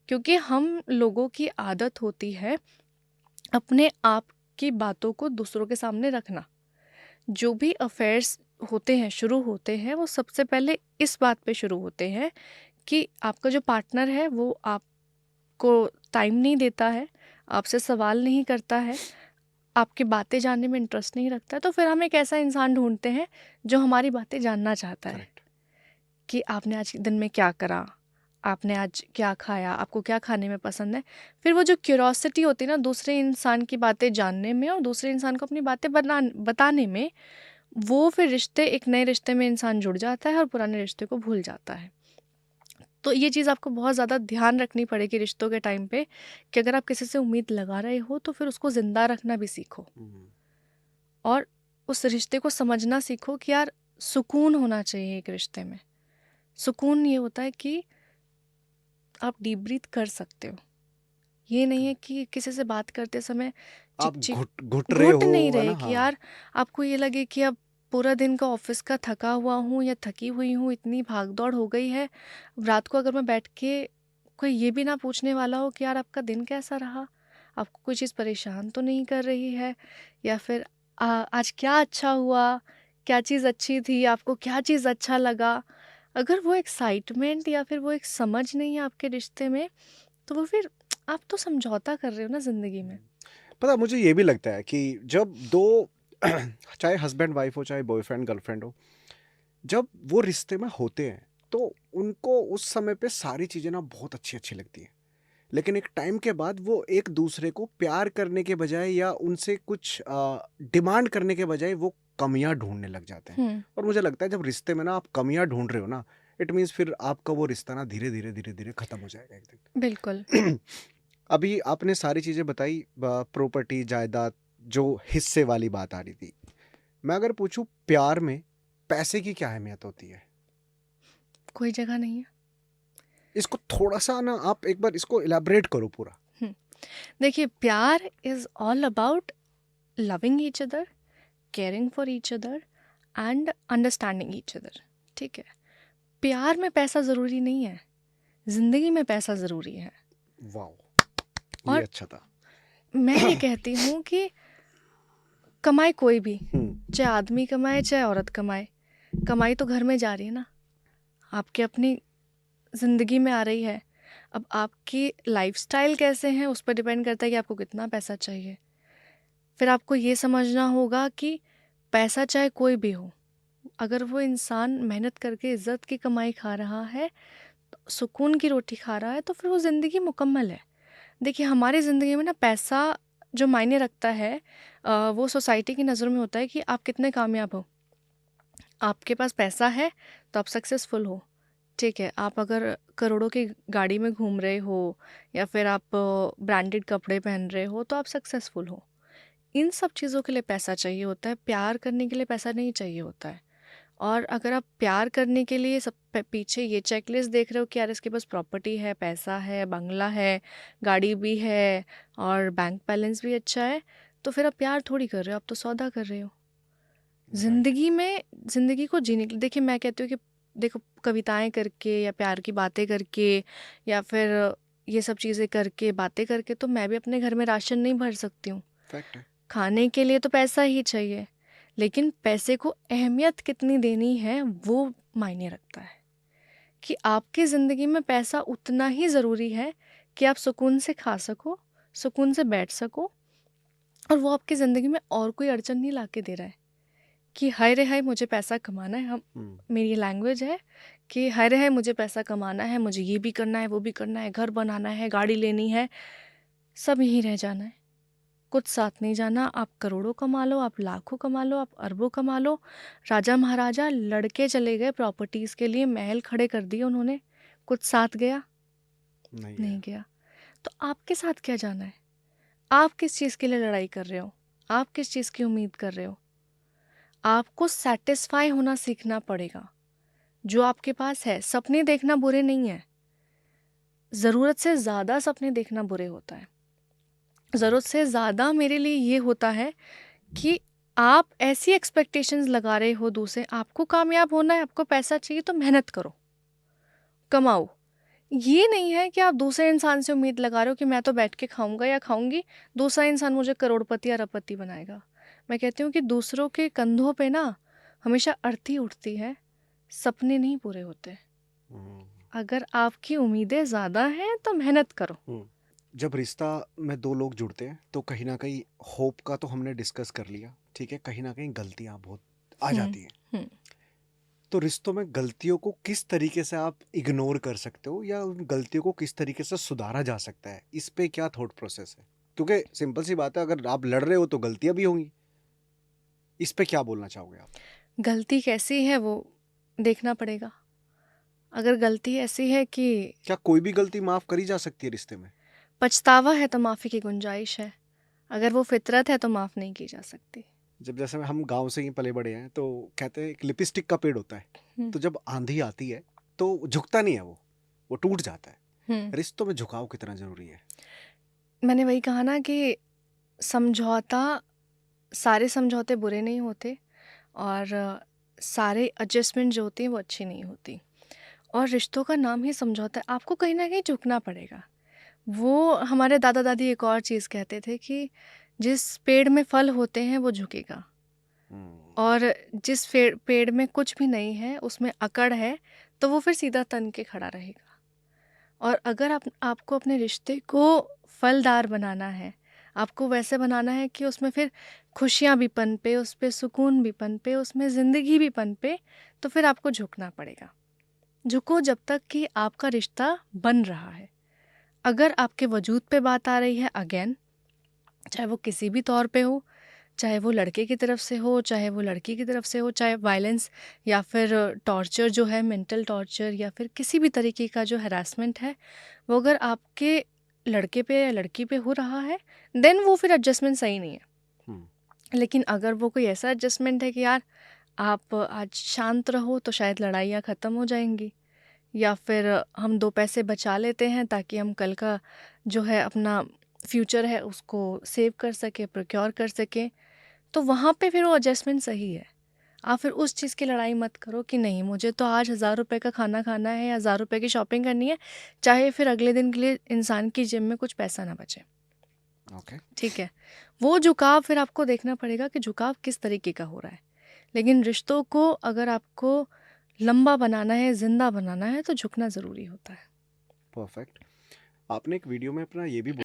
क्योंकि हम लोगों की आदत होती है अपने आप की बातों को दूसरों के सामने रखना। जो भी अफेयर्स होते हैं, शुरू होते हैं, वो सबसे पहले इस बात पे शुरू होते हैं कि आपका जो पार्टनर है वो आपको टाइम नहीं देता है, आपसे सवाल नहीं करता है, आपकी बातें जानने में इंटरेस्ट नहीं रखता है, तो फिर हम एक ऐसा इंसान ढूंढते हैं जो हमारी बातें जानना चाहता है करेक्ट। कि आपने आज दिन में क्या करा, आपने आज क्या खाया, आपको क्या खाने में पसंद है। फिर वो जो क्यूरोसिटी होती है ना दूसरे इंसान की बातें जानने में और दूसरे इंसान को अपनी बातें बताने में, वो फिर रिश्ते, एक नए रिश्ते में इंसान जुड़ जाता है और पुराने रिश्ते को भूल जाता है। तो ये चीज़ आपको बहुत ज़्यादा ध्यान रखनी पड़ेगी रिश्तों के टाइम पे कि अगर आप किसी से उम्मीद लगा रहे हो तो फिर उसको ज़िंदा रखना भी सीखो हम्म। और उस रिश्ते को समझना सीखो कि यार सुकून होना चाहिए एक रिश्ते में। सुकून ये होता है कि आप डीप ब्रीथ कर सकते हो। ये नहीं है कि किसी से बात करते समय आप चिक-चिक घुट घुट रहे घुट हो, नहीं है रहे ना? कि हाँ। यार आपको ये लगे कि अब पूरा दिन का ऑफिस का थका हुआ हूँ या थकी हुई हूँ, इतनी भाग-दौड़ हो गई है। रात को अगर मैं बैठ के कोई ये भी ना पूछने वाला हो कि यार आपका दिन कैसा रहा? आपको कोई चीज़ परेशान तो नहीं कर रही है? या फिर आज क्या अच्छा हुआ? क्या चीज़ अच्छी थी? आपको क्या चीज़ अच्छा लगा? अगर वो एक्साइटमेंट या फिर वो एक समझ नहीं है आपके रिश्ते में, तो वो फिर आप तो समझौता कर रहे हो ना ज़िंदगी में। पता है, मुझे ये भी लगता है कि जब दो चाहे हस्बैंड वाइफ हो, चाहे बॉयफ्रेंड गर्लफ्रेंड हो, जब वो रिश्ते में होते हैं तो उनको उस समय पे सारी चीज़ें ना बहुत अच्छी अच्छी लगती हैं। लेकिन एक टाइम के बाद वो एक दूसरे को प्यार करने के बजाय या उनसे कुछ डिमांड करने के बजाय वो कमियां ढूंढने लग जाते हैं। हुँ, और मुझे लगता है जब रिश्ते में ना आप कमियां ढूंढ रहे हो ना, इट मीन्स फिर आपका वो रिश्ता ना धीरे धीरे धीरे धीरे खत्म हो जाएगा एक बिल्कुल। दिन। अभी आपने सारी चीज़ें बताई, प्रॉपर्टी, जायदाद, जो हिस्से वाली बात आ रही थी। मैं अगर पूछूं, प्यार में पैसे की क्या अहमियत होती है? कोई जगह नहीं है। इसको थोड़ा सा ना आप एक बार इसको इलैबोरेट करो पूरा। हुँ, देखिए प्यार is all about loving each other, caring for each other and understanding each other, ठीक है? प्यार में पैसा ज़रूरी नहीं है, ज़िंदगी में पैसा ज़रूरी है। वाह, ये और अच्छा था। मैं ये कहती हूँ कि कमाए कोई भी, हम्म। चाहे आदमी कमाए, चाहे औरत कमाए, कमाई तो घर में जा रही है ना, आपकी अपनी ज़िंदगी में आ रही है। अब आपकी लाइफ़स्टाइल कैसे हैं, उस पर डिपेंड करता है कि आपको कितना पैसा चाहिए। फिर आपको ये समझना होगा कि पैसा चाहे कोई भी हो, अगर वो इंसान मेहनत करके इज़्ज़त की कमाई खा रहा है, सुकून की रोटी खा रहा है, तो फिर वो ज़िंदगी मुकम्मल है। देखिए हमारी ज़िंदगी में ना पैसा जो मायने रखता है, वो सोसाइटी की नज़रों में होता है कि आप कितने कामयाब हो। आपके पास पैसा है तो आप सक्सेसफुल हो, ठीक है। आप अगर करोड़ों की गाड़ी में घूम रहे हो या फिर आप ब्रांडेड कपड़े पहन रहे हो तो आप सक्सेसफुल हो। इन सब चीज़ों के लिए पैसा चाहिए होता है, प्यार करने के लिए पैसा नहीं चाहिए होता है। और अगर आप प्यार करने के लिए सब पीछे ये चेकलिस्ट देख रहे हो कि यार इसके पास प्रॉपर्टी है, पैसा है, बंगला है, गाड़ी भी है और बैंक बैलेंस भी अच्छा है, तो फिर आप प्यार थोड़ी कर रहे हो, आप तो सौदा कर रहे हो। राइट। ज़िंदगी में, ज़िंदगी को जीने के लिए देखिए मैं कहती हूँ कि देखो कविताएं करके या प्यार की बातें करके या फिर ये सब चीज़ें करके, बातें करके तो मैं भी अपने घर में राशन नहीं भर सकती हूँ। फैक्ट है। खाने के लिए तो पैसा ही चाहिए, लेकिन पैसे को अहमियत कितनी देनी है वो मायने रखता है कि आपकी ज़िंदगी में पैसा उतना ही ज़रूरी है कि आप सुकून से खा सको, सुकून से बैठ सको और वो आपकी ज़िंदगी में और कोई अड़चन नहीं ला के दे रहा है कि हाय रे हाय मुझे पैसा कमाना है। हम, हम्म। मेरी लैंग्वेज है कि हाय रे हाय मुझे पैसा कमाना है, मुझे ये भी करना है, वो भी करना है, घर बनाना है, गाड़ी लेनी है, सब यहीं रह जाना है, कुछ साथ नहीं जाना। आप करोड़ों कमा लो, आप लाखों कमा लो, आप अरबों कमा लो। राजा महाराजा लड़के चले गए प्रॉपर्टीज के लिए, महल खड़े कर दिए उन्होंने, कुछ साथ गया? नहीं नहीं है। गया। तो आपके साथ क्या जाना है? आप किस चीज़ के लिए लड़ाई कर रहे हो? आप किस चीज़ की उम्मीद कर रहे हो? आपको सेटिस्फाई होना सीखना पड़ेगा जो आपके पास है। सपने देखना बुरे नहीं है, ज़रूरत से ज़्यादा सपने देखना बुरे होता है। ज़रूरत राइट। से ज़्यादा मेरे लिए ये होता है कि आप ऐसी एक्सपेक्टेशंस लगा रहे हो दूसरे, आपको कामयाब होना है, आपको पैसा चाहिए तो मेहनत करो, कमाओ। ये नहीं है कि आप दूसरे इंसान से उम्मीद लगा रहे हो कि मैं तो बैठ के खाऊंगा या खाऊंगी, दूसरा इंसान मुझे करोड़पति या अरबपति बनाएगा। मैं कहती हूँ कि दूसरों के कंधों पे ना हमेशा अर्थी उठती है, सपने नहीं पूरे होते। हम्म, अगर आपकी उम्मीदें ज़्यादा हैं तो मेहनत करो। हम्म। जब रिश्ता में दो लोग जुड़ते हैं तो कहीं ना कहीं होप का तो हमने डिस्कस कर लिया, ठीक है, कहीं ना कहीं गलतियां बहुत आ हम्म। जाती हैं। हम्म। तो रिश्तों में गलतियों को किस तरीके से आप इग्नोर कर सकते हो या उन गलतियों को किस तरीके से सुधारा जा सकता है, इस पे क्या थॉट प्रोसेस है? क्योंकि सिंपल सी बात है, अगर आप लड़ रहे हो तो गलतियां भी होंगी। इस पे क्या बोलना चाहोगे आप? गलती कैसी है वो देखना पड़ेगा। अगर गलती ऐसी है कि क्या कोई भी गलती माफ करी जा सकती है रिश्ते में? पछतावा है तो माफ़ी की गुंजाइश है। अगर वो फितरत है तो माफ़ नहीं की जा सकती। जब जैसे हम गांव से ही पले बड़े हैं तो कहते हैं एक लिपस्टिक का पेड़ होता है, हम्म। तो जब आंधी आती है तो झुकता नहीं है, वो टूट जाता है। हम्म। रिश्तों में झुकाव कितना जरूरी है? मैंने वही कहा ना कि समझौता, सारे समझौते बुरे नहीं होते, और सारे एडजस्टमेंट जो होती हैं वो अच्छी नहीं होती। और रिश्तों का नाम ही समझौता है, आपको कहीं ना कहीं झुकना पड़ेगा। वो हमारे दादा दादी एक और चीज़ कहते थे कि जिस पेड़ में फल होते हैं वो झुकेगा, हम्म, और जिस पेड़ में कुछ भी नहीं है उसमें अकड़ है तो वो फिर सीधा तन के खड़ा रहेगा। और अगर आपको अपने रिश्ते को फलदार बनाना है, आपको वैसे बनाना है कि उसमें फिर खुशियाँ भी पनपे, उस पे सुकून भी पनपे, उसमें ज़िंदगी भी पनपे, तो फिर आपको झुकना पड़ेगा। झुको जब तक कि आपका रिश्ता बन रहा है। अगर आपके वजूद पे बात आ रही है अगेन, चाहे वो किसी भी तौर पे हो, चाहे वो लड़के की तरफ से हो, चाहे वो लड़की की तरफ से हो, चाहे वायलेंस या फिर टॉर्चर जो है, मेंटल टॉर्चर, या फिर किसी भी तरीके का जो हरासमेंट है, वो अगर आपके लड़के पे या लड़की पे हो रहा है, देन वो फिर एडजस्टमेंट सही नहीं है। हम्म, लेकिन अगर वो कोई ऐसा एडजस्टमेंट है कि यार आप आज शांत रहो तो शायद लड़ाइयाँ ख़त्म हो जाएंगी, या फिर हम दो पैसे बचा लेते हैं ताकि हम कल का जो है अपना फ्यूचर है उसको सेव कर सके, प्रोक्योर कर सके, तो वहाँ पे फिर वो एडजस्टमेंट सही है। आप फिर उस चीज़ की लड़ाई मत करो कि नहीं मुझे तो आज 1,000 रुपये का खाना खाना है या 1,000 रुपये की शॉपिंग करनी है, चाहे फिर अगले दिन के लिए इंसान की जेब में कुछ पैसा ना बचे। ओके। ठीक है, वो झुकाव फिर आपको देखना पड़ेगा कि झुकाव किस तरीके का हो रहा है। लेकिन रिश्तों को अगर आपको लंबा बनाना है, जिंदा बनाना है, तो झुकना ज़रूरी होता है। परफेक्ट। आपने एक वीडियो में अपना ये भी